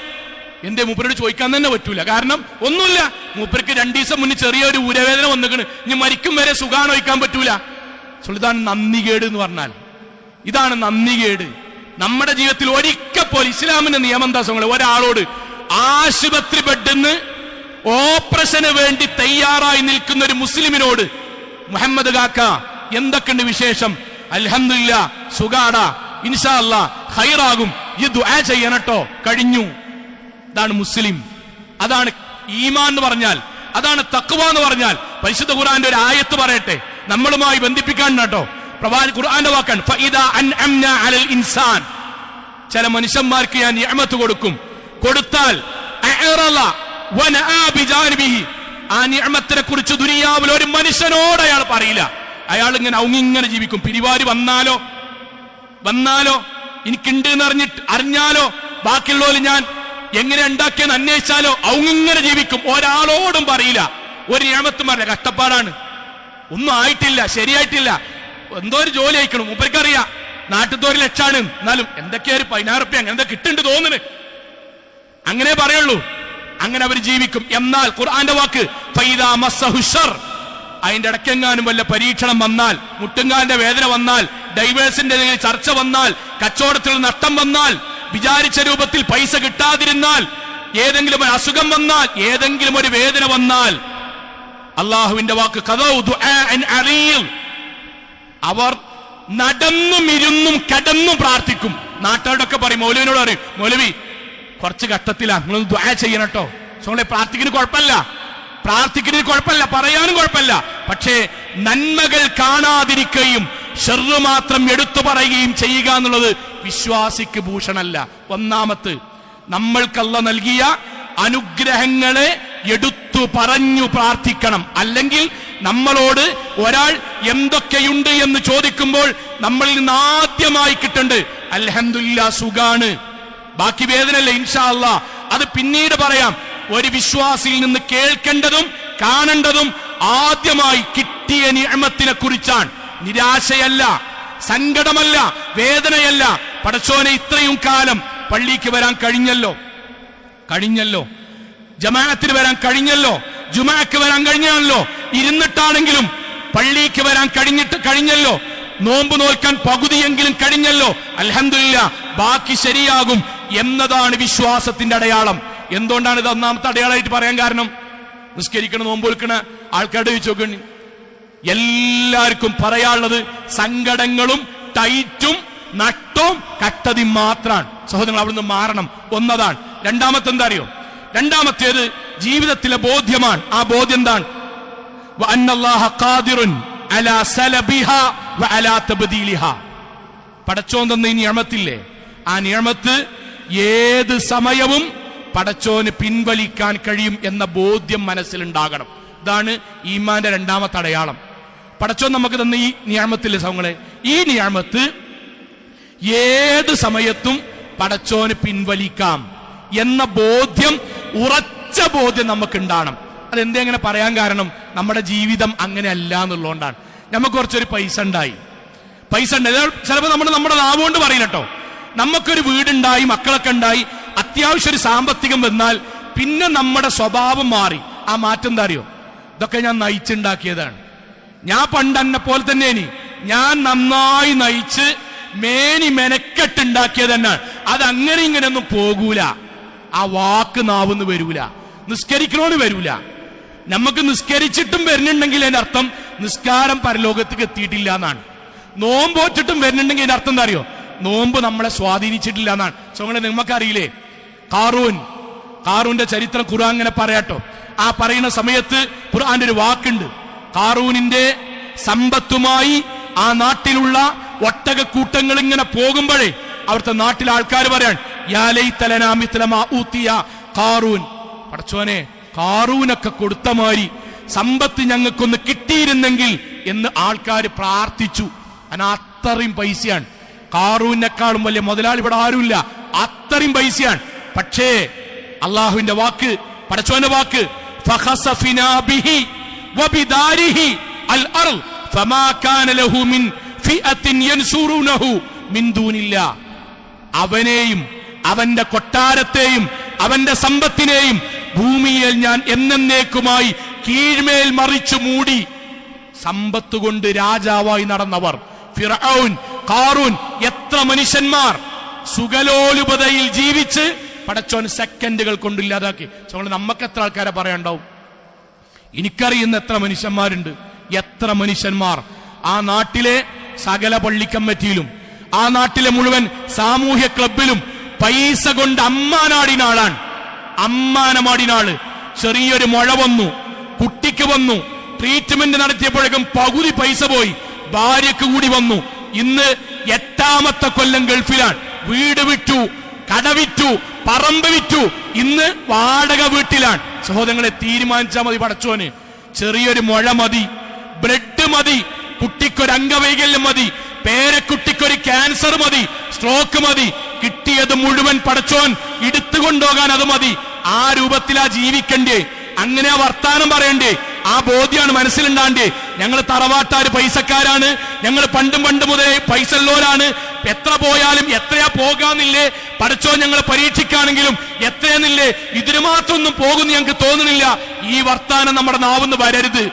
എന്റെ മൂപ്പരോട് ചോദിക്കാൻ തന്നെ പറ്റൂല. കാരണം ഒന്നുമില്ല, മൂപ്പർക്ക് 2 ദിവസം മുന്നേ ചെറിയൊരു ഊരവേദന വന്നിക്കണ്. ഇനി മരിക്കും വരെ സുഖാണോ ചോദിക്കാൻ പറ്റൂല. ഇതാണ് നന്ദികേട് എന്ന് പറഞ്ഞാൽ. ഇതാണ് നന്ദികേട്. നമ്മുടെ ജീവിതത്തിൽ ഒരിക്കൽ പോലും ഇസ്ലാമിന്റെ നിയമം എന്താ? ഒരാളോട് ആശുപത്രി ബെഡിന്ന് ഓപ്പറേഷന് വേണ്ടി തയ്യാറായി നിൽക്കുന്ന ഒരു മുസ്ലിമിനോട്, മുഹമ്മദ് കാക്ക എന്തൊക്കെയുണ്ട് വിശേഷം? അൽഹംദുലില്ലാ സുഖാടാ, ഇൻഷാ അല്ലാഹ് ഖൈറാകും, ഈ ദുആ ചെയ്യണട്ടോ, കഴിഞ്ഞു. അതാണ് മുസ്ലിം. അതാണ് ഈമാൻ എന്ന് പറഞ്ഞാൽ, അതാണ് തഖ്വ എന്ന് പറഞ്ഞാൽ. പരിശുദ്ധ ഖുർആന്റെ ഒരു ആയത്ത് പറയട്ടെ, നമ്മളുമായി ബന്ധിപ്പിക്കാൻ കേട്ടോ. ഖുർആന്റെ വാക്കാണ് ഫഇദാ അൻഅംനാ അലൽ ഇൻസാൻ. ചില മനുഷ്യന്മാർക്ക് ഞാൻ നിഅമത്ത് കൊടുത്താൽ അഅറള വനആ ബിജാനിബിഹി, ആ നിഅമത്തിനെ കുറിച്ച് ദുനിയാവിൽ ഒരു മനുഷ്യനോട് അയാൾ പറയില്ല. അയാൾ ഇങ്ങനെ ജീവിക്കും. പിരിവാര് വന്നാലോ എനിക്കുണ്ട് എന്ന് അറിഞ്ഞാലോ, ബാക്കിയുള്ളവര് ഞാൻ എങ്ങനെ ഉണ്ടാക്കിയെന്ന് അന്വേഷിച്ചാലോ ഇങ്ങനെ ജീവിക്കും. ഒരാളോടും പറയില്ല, ഒരു നിഅമത്തും പറയില്ല. കഷ്ടപ്പാടാണ്, ഒന്നും ആയിട്ടില്ല, ശരിയായിട്ടില്ല, എന്തോ ഒരു ജോലി അയക്കണം. മൂപ്പർക്കറിയാം നാട്ടിൽ 1 ലക്ഷമാണ്, എന്നാലും എന്തൊക്കെയാ ഒരു 16 റുപ്യ അങ്ങനെ കിട്ടുന്നുണ്ട് തോന്നുന്നു. അങ്ങനെ പറയുള്ളൂ. അങ്ങനെ അവർ ജീവിക്കും. എന്നാൽ ഖുർആന്റെ വാക്ക് ഫൈദാ മസ്സഹു ശർ, അതിന്റെ ഇടയ്ക്കെങ്ങാനും വല്ല പരീക്ഷണം വന്നാൽ, മുട്ടുങ്കാലിന്റെ വേദന വന്നാൽ, ഡൈവേഴ്സിന്റെ ചർച്ച വന്നാൽ, കച്ചവടത്തിൽ നഷ്ടം വന്നാൽ, വിചാരിച്ച രൂപത്തിൽ പൈസ കിട്ടാതിരുന്നാൽ, ഏതെങ്കിലും ഒരു അസുഖം വന്നാൽ, ഏതെങ്കിലും ഒരു വേദന വന്നാൽ, അള്ളാഹുവിന്റെ വാക്ക് അവർ നടന്നും ഇരുന്നും കിടന്നും പ്രാർത്ഥിക്കും. നാട്ടുകാരോടൊക്കെ പറയും, മൗലവിനോട് പറയും, മൗലവി കുറച്ച് കഷ്ടത്തിലാണ്, നിങ്ങളൊന്ന് ദുആ ചെയ്യണം കേട്ടോ. പ്രാർത്ഥിക്കുന്നതിന് കുഴപ്പമില്ല, പറയാനും കുഴപ്പമില്ല. പക്ഷേ നന്മകൾ കാണാതിരിക്കുകയും ഷർറ് മാത്രം എടുത്തു പറയുകയും ചെയ്യുക എന്നുള്ളത് വിശ്വാസിക്ക് ഭൂഷണമല്ല. ഒന്നാമത് നമ്മൾക്ക് അല്ലാഹ് നൽകിയ അനുഗ്രഹങ്ങളെ എടുത്തു പറഞ്ഞു പ്രാർത്ഥിക്കണം. അല്ലെങ്കിൽ നമ്മളോട് ഒരാൾ എന്തൊക്കെയുണ്ട് എന്ന് ചോദിക്കുമ്പോൾ നമ്മളിൽ നിന്ന് ആദ്യമായി കിട്ടേണ്ടത് അൽഹംദുലില്ലാ സുഖാണ്, ബാക്കി വേദനയല്ല ഇൻഷാ അല്ലാഹ് അത് പിന്നീട് പറയാം. ഒരു വിശ്വാസിയിൽ നിന്ന് കേൾക്കേണ്ടതും കാണേണ്ടതും ആദ്യമായി കിട്ടിയ നിഅമത്തിനെ കുറിച്ചാണ്. നിരാശയല്ല, സങ്കടമല്ല, വേദനയല്ല. പടച്ചോനെ ഇത്രയും കാലം പള്ളിക്ക് വരാൻ കഴിഞ്ഞല്ലോ, ജമാഅത്തിന് വരാൻ കഴിഞ്ഞല്ലോ, ജുമാക്ക് വരാൻ കഴിഞ്ഞല്ലോ, ഇരുന്നിട്ടാണെങ്കിലും പള്ളിക്ക് വരാൻ കഴിഞ്ഞല്ലോ, നോമ്പ് നോൽക്കാൻ പകുതിയെങ്കിലും കഴിഞ്ഞല്ലോ, അൽഹംദുലില്ലാ ബാക്കി ശരിയാകും എന്നതാണ് വിശ്വാസത്തിന്റെ അടയാളം. എന്തുകൊണ്ടാണ് ഇത് ഒന്നാമത്തെ അടയാളമായിട്ട് പറയാൻ കാരണം? നിസ്കരിക്കണ നോമ്പ് നോൽക്കണ ആൾക്കാരുടെ ചോദിച്ചു നോക്കണി, എല്ലാവർക്കും പറയാനുള്ളത് സങ്കടങ്ങളും ടൈറ്റും നട്ടവും കട്ടതി മാത്രമാണ്. സഹോദരങ്ങൾ, അവിടുന്ന് മാറണം. ഒന്നതാണ്. രണ്ടാമത്തെ എന്താ അറിയോ? രണ്ടാമത്തേത് ജീവിതത്തിലെ ബോധ്യമാണ്. ആ ബോധ്യം എന്താണ്? വഅന്നല്ലാഹ ഖാദിറുൻ അലാ സലബിഹാ വഅലാ തബ്ദീലിഹാ. പടച്ചോൻ തന്ന ഈ നിഅമത്തില്ലേ, ആ നിഅമത്ത് ഏത് സമയവും പടച്ചോന് പിൻവലിക്കാൻ കഴിയും എന്ന ബോധ്യം മനസ്സിലുണ്ടാകണം. ഇതാണ് ഈമാന്റെ രണ്ടാമത്തെ അടയാളം. പടച്ചോൻ നമുക്ക് തന്ന ഈ നിഅമത്തില്ലേ സഹോദരങ്ങളെ, ഈ നിഅമത്ത് ഏത് സമയത്തും പടച്ചോന് പിൻവലിക്കാം എന്ന ബോധ്യം, ഉറച്ച ബോധ്യം നമുക്കുണ്ടാകണം. അതെന്തേ അങ്ങനെ പറയാൻ കാരണം? നമ്മുടെ ജീവിതം അങ്ങനെ അല്ല എന്നുള്ളതുകൊണ്ടാണ്. നമുക്ക് കുറച്ചൊരു പൈസ ഉണ്ടായി, ചിലപ്പോൾ നമ്മുടെ നാവുകൊണ്ട് പറയില്ല കേട്ടോ. നമുക്കൊരു വീടുണ്ടായി, മക്കളൊക്കെ ഉണ്ടായി, അത്യാവശ്യം ഒരു സാമ്പത്തികം വന്നാൽ പിന്നെ നമ്മുടെ സ്വഭാവം മാറി. ആ മാറ്റം എന്താ അറിയോ? ഇതൊക്കെ ഞാൻ നയിച്ചുണ്ടാക്കിയതാണ്. ഞാൻ പണ്ട് എന്നെ പോലെ തന്നെ ഞാൻ നന്നായി നയിച്ച് മെനക്കെട്ടുണ്ടാക്കിയത് തന്നെയാണ്. അതങ്ങനെ ഇങ്ങനെയൊന്നും പോകൂല. ആ വാക്ക് നാവുന്ന് വരൂല. നിസ്കരിക്കണോന്ന് വരൂല. നമുക്ക് നിസ്കരിച്ചിട്ടും വരുന്നുണ്ടെങ്കിൽ അതിന്റെ അർത്ഥം നിസ്കാരം പരലോകത്തേക്ക് എത്തിയിട്ടില്ല എന്നാണ്. നോമ്പോറ്റിട്ടും വരുന്നുണ്ടെങ്കിൽ അതിന്റെ അർത്ഥം എന്താ അറിയോ? നോമ്പ് നമ്മളെ സ്വാധീനിച്ചിട്ടില്ല എന്നാണ്. നിങ്ങൾക്കറിയില്ലേ കാറൂന്റെ ചരിത്രം ഖുർആൻ അങ്ങനെ പറയാട്ടോ. ആ പറയുന്ന സമയത്ത് ഖുർആന്റെ ഒരു വാക്കുണ്ട്. കാറൂനിന്റെ സമ്പത്തുമായി ആ നാട്ടിലുള്ള ഒട്ടകക്കൂട്ടങ്ങൾ ഇങ്ങനെ പോകുമ്പോഴേ അവിടുത്തെ നാട്ടിലെ ആൾക്കാർ പറയാൻ യാ ലൈതലനാ മിത്ല മാ ഊതിയ ഖാറൂൻ, പടച്ചോനെ കാറൂനൊക്കെ കൊടുത്ത മാതിരി സമ്പത്ത് ഞങ്ങൾക്കൊന്ന് കിട്ടിയിരുന്നെങ്കിൽ എന്ന് ആൾക്കാർ പ്രാർത്ഥിച്ചു. അത്രയും പൈസയാണ്. കാറൂനേക്കാളും വലിയ മുതലാളി ഇവിടെ ആരുമില്ല. അത്രയും പൈസയാണ്. പക്ഷേ അള്ളാഹുവിന്റെ വാക്ക്, പടച്ചോന്റെ വാക്ക്, ഫഖസഫിനാ ബിഹി വബിദാരിഹി അൽ അർള് ഫമാ കാന ലഹു മിൻ ഫിഅത്തിൻ യൻസുറൂനഹു മിൻ ദൂനില്ലാ. അവനെയും അവന്റെ കൊട്ടാരത്തെയും അവന്റെ സമ്പത്തിനെയും ഭൂമിയിൽ ഞാൻ എന്നേക്കുമായി കീഴ്മേൽ മറിച്ചു മൂടി. സമ്പത്ത് കൊണ്ട് രാജാവായി നടന്നവർ ഫിർഔൻ, ഖാറൂൻ, എത്ര മനുഷ്യന്മാർ സുഖലോലുപതയിൽ ജീവിച്ച് പടച്ചോൻ സെക്കൻഡുകൾ കൊണ്ടില്ലാതാക്കി. നമുക്ക് എത്ര ആൾക്കാരെ പറയാണ്ടാവും? എനിക്കറിയുന്ന എത്ര മനുഷ്യന്മാരുണ്ട്, എത്ര മനുഷ്യന്മാർ ആ നാട്ടിലെ സകല പള്ളി കമ്മിറ്റിയിലും ആ നാട്ടിലെ മുഴുവൻ സാമൂഹ്യ ക്ലബിലും പൈസ കൊണ്ട് അമ്മാനാടിനാളാണ്. അമ്മാനമാടിനാള്. ചെറിയൊരു മുഴ വന്നു, കുട്ടിക്ക് വന്നു, ട്രീറ്റ്മെന്റ് നടത്തിയപ്പോഴേക്കും പകുതി പൈസ പോയി. ഭാര്യക്ക് കൂടി വന്നു. ഇന്ന് 8ാമത്തെ കൊല്ലം ഗൾഫിലാണ്. വീട് വിറ്റു, കട വിറ്റു, പറമ്പ് വിറ്റു. ഇന്ന് വാടക വീട്ടിലാണ്. സഹോദരങ്ങളെ, തീരുമാനിച്ചാൽ മതി. പടച്ചോന് ചെറിയൊരു മുഴ മതി, ബ്ലഡ് മതി, കുട്ടിക്കൊരു അംഗവൈകല്യം മതി, പേരക്കുട്ടിക്കൊരു ക്യാൻസർ മതി, സ്ട്രോക്ക് മതി. കിട്ടിയത് മുഴുവൻ പടച്ചോൻ എടുത്തുകൊണ്ടുപോകാൻ അത് മതി. ആ രൂപത്തിലാ ജീവിക്കണ്ടേ, അങ്ങനെ ആ വർത്താനം പറയണ്ടേ, ആ ബോധ്യമാണ് മനസ്സിലുണ്ടാണ്ടേ. ഞങ്ങൾ തറവാട്ടാര് പൈസക്കാരാണ്, ഞങ്ങൾ പണ്ട് മുതലേ പൈസ ഉള്ളവരാണ്, എത്ര പോയാലും എത്രയാ പോകാന്നില്ലേ, പടച്ചോൻ ഞങ്ങൾ പരീക്ഷിക്കാണെങ്കിലും എത്രയെന്നില്ലേ, ഇതിന് മാത്രം ഒന്നും പോകുന്നു ഞങ്ങൾക്ക് തോന്നുന്നില്ല. ഈ വർത്താനം നമ്മുടെ നാവുന്ന് വരരുത്.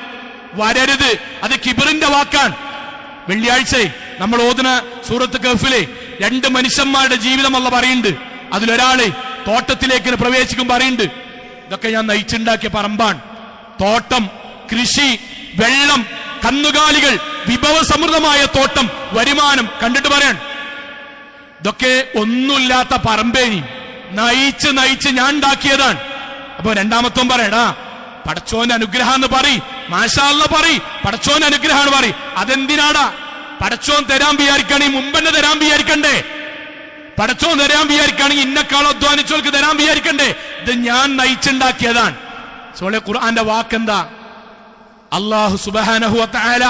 അത് കിബറിന്റെ വാക്കാണ്. വെള്ളിയാഴ്ച നമ്മൾ ഓതുന്ന സൂറത്ത് കഹ്ഫിലെ 2 മനുഷ്യന്മാരുടെ ജീവിതം അല്ലാഹു പറയുന്നുണ്ട്. അതിലൊരാള് തോട്ടത്തിലേക്ക് പ്രവേശിക്കും പറയുന്നുണ്ട്, ഇതൊക്കെ ഞാൻ നയിച്ചുണ്ടാക്കിയ പറമ്പാണ്. തോട്ടം, കൃഷി, വെള്ളം, കന്നുകാലികൾ, വിഭവസമൃദ്ധമായ തോട്ടം, വരുമാനം കണ്ടിട്ട് പറയാൻ ഇതൊക്കെ ഒന്നുമില്ലാത്ത പറമ്പേനി നയിച്ച് ഞാൻ ഉണ്ടാക്കിയതാണ്. അപ്പൊ രണ്ടാമത്തവൻ പറയടാ, പടച്ചോന്റെ അനുഗ്രഹം എന്ന് പറയും, മാഷാ അല്ലാഹ് പറയും, പടച്ചോന്റെ അനുഗ്രഹമാണ് പറയും. അതെന്തിനാടാ? പടച്ചോൻ തരാൻ വിചാരിക്കുകയാണെങ്കിൽ മുമ്പെന്നെ തരാൻ വിചാരിക്കണ്ടേ? പടച്ചോൻ തരാൻ വിചാരിക്കുകയാണെങ്കിൽ ഇന്നക്കാളും അധ്വാനിച്ചവർക്ക് തരാൻ വിചാരിക്കണ്ടേ? ഇത് ഞാൻ നയിച്ചുണ്ടാക്കിയതാണ്. സോളെ ഖുർആന്റെ വാക്കെന്താ? അല്ലാഹു സുബ്ഹാനഹു വ തആല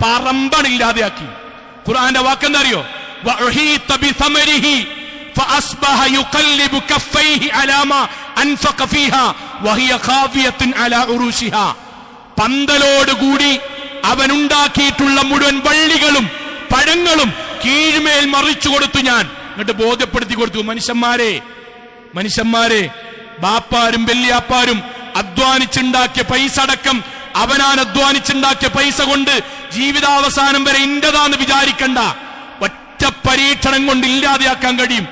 പറമ്പണില്ലാതെയാക്കി. ഖുർആന്റെ വാക്കെന്താ അറിയോ? വഅഹീത ബിസമരിഹി ഫഅസ്ബഹ യുഖല്ലിബു കഫൈഹി അലാ മാ അൻഫഖ ഫീഹാ വഹിയ ഖാവിയത്തുൻ അലാ ഉറൂഷിഹാ. പന്തലോടുകൂടി അവനുണ്ടാക്കിയിട്ടുള്ള മുഴുവൻ വള്ളികളും പഴങ്ങളും കീഴ്മേൽ മറിച്ചു കൊടുത്തു ഞാൻ. എന്നിട്ട് ബോധ്യപ്പെടുത്തി കൊടുത്തു, മനുഷ്യന്മാരെ, ബാപ്പാരും വല്യാപ്പാരും അധ്വാനിച്ചുണ്ടാക്കിയ പൈസ അടക്കം അവനാൻ അധ്വാനിച്ചുണ്ടാക്കിയ പൈസ കൊണ്ട് ജീവിതാവസാനം വരെ ഇന്റതാന്ന് വിചാരിക്കണ്ട. ഒറ്റ പരീക്ഷണം കൊണ്ട് ഇല്ലാതെയാക്കാൻ കഴിയും.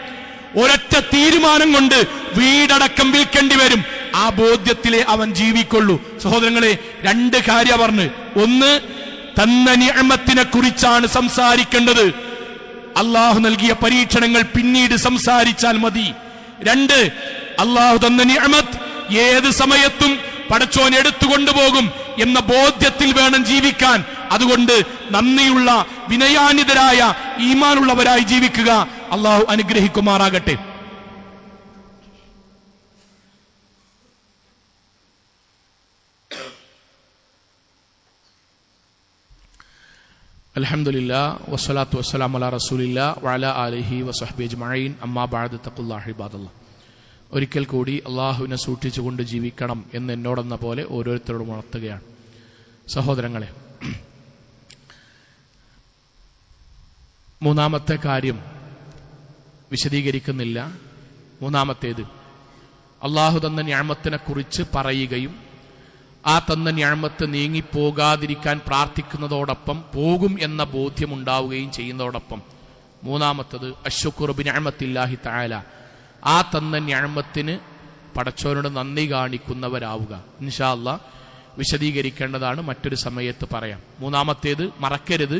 ഒരൊറ്റ തീരുമാനം കൊണ്ട് വീടടക്കം വിൽക്കേണ്ടി വരും. ആ ബോധ്യത്തിലെ അവൻ ജീവിക്കൊള്ളൂ. സഹോദരങ്ങളെ, 2 കാര്യം പറഞ്ഞ്, ഒന്ന്, തന്ന നിഅമത്തിനെ കുറിച്ചാണ് സംസാരിക്കേണ്ടത്. അള്ളാഹു നൽകിയ പരീക്ഷണങ്ങൾ പിന്നീട് സംസാരിച്ചാൽ മതി. 2, അള്ളാഹു തന്ന നിഅമത്ത് ഏത് സമയത്തും പടച്ചോൻ എടുത്തുകൊണ്ടുപോകും എന്ന ബോധ്യത്തിൽ വേണം ജീവിക്കാൻ. അതുകൊണ്ട് നന്ദിയുള്ള, വിനയാന്വിതരായ, ഈമാനുള്ളവരായി ജീവിക്കുക. അള്ളാഹു അനുഗ്രഹിക്കുമാറാകട്ടെ. അൽഹംദുലില്ലാഹ് വസ്സലാത്തു വസ്സലാമു അലാ റസൂലില്ലാഹ് വഅലാ ആലിഹി വസഹ്ബിഹി അജ്മഈൻ. അമ്മാ ബഅദ്. തഖുല്ലാഹ ഇബാദല്ലാഹ്. ഒരിക്കൽ കൂടി അള്ളാഹുവിനെ സൂക്ഷിച്ചുകൊണ്ട് ജീവിക്കണം എന്ന് എന്നോടെന്ന പോലെ ഓരോരുത്തരോടും ഉണർത്തുകയാണ്. സഹോദരങ്ങളെ, 3ാമത്തെ കാര്യം വിശദീകരിക്കുന്നില്ല. 3ാമത്തേത്, അള്ളാഹു തന്ന നിഅമത്തിനെ കുറിച്ച് പറയുകയും ആ തന്ന നിഅമത്ത് നീങ്ങിപ്പോകാതിരിക്കാൻ പ്രാർത്ഥിക്കുന്നതോടൊപ്പം പോകും എന്ന ബോധ്യമുണ്ടാവുകയും ചെയ്യുന്നതോടൊപ്പം 3ാമത്തത് അശ്ശുക്റു ബിനിഅമത്തില്ലാഹി തആല, ആ തന്ന നിഅമത്തിന് പടച്ചോനോട് നന്ദി കാണിക്കുന്നവരാവുക. ഇൻഷാ അല്ലാഹ് വിശദീകരിക്കേണ്ടതാണ്, മറ്റൊരു സമയത്ത് പറയാം. മൂന്നാമത്തേത് മറക്കരുത്,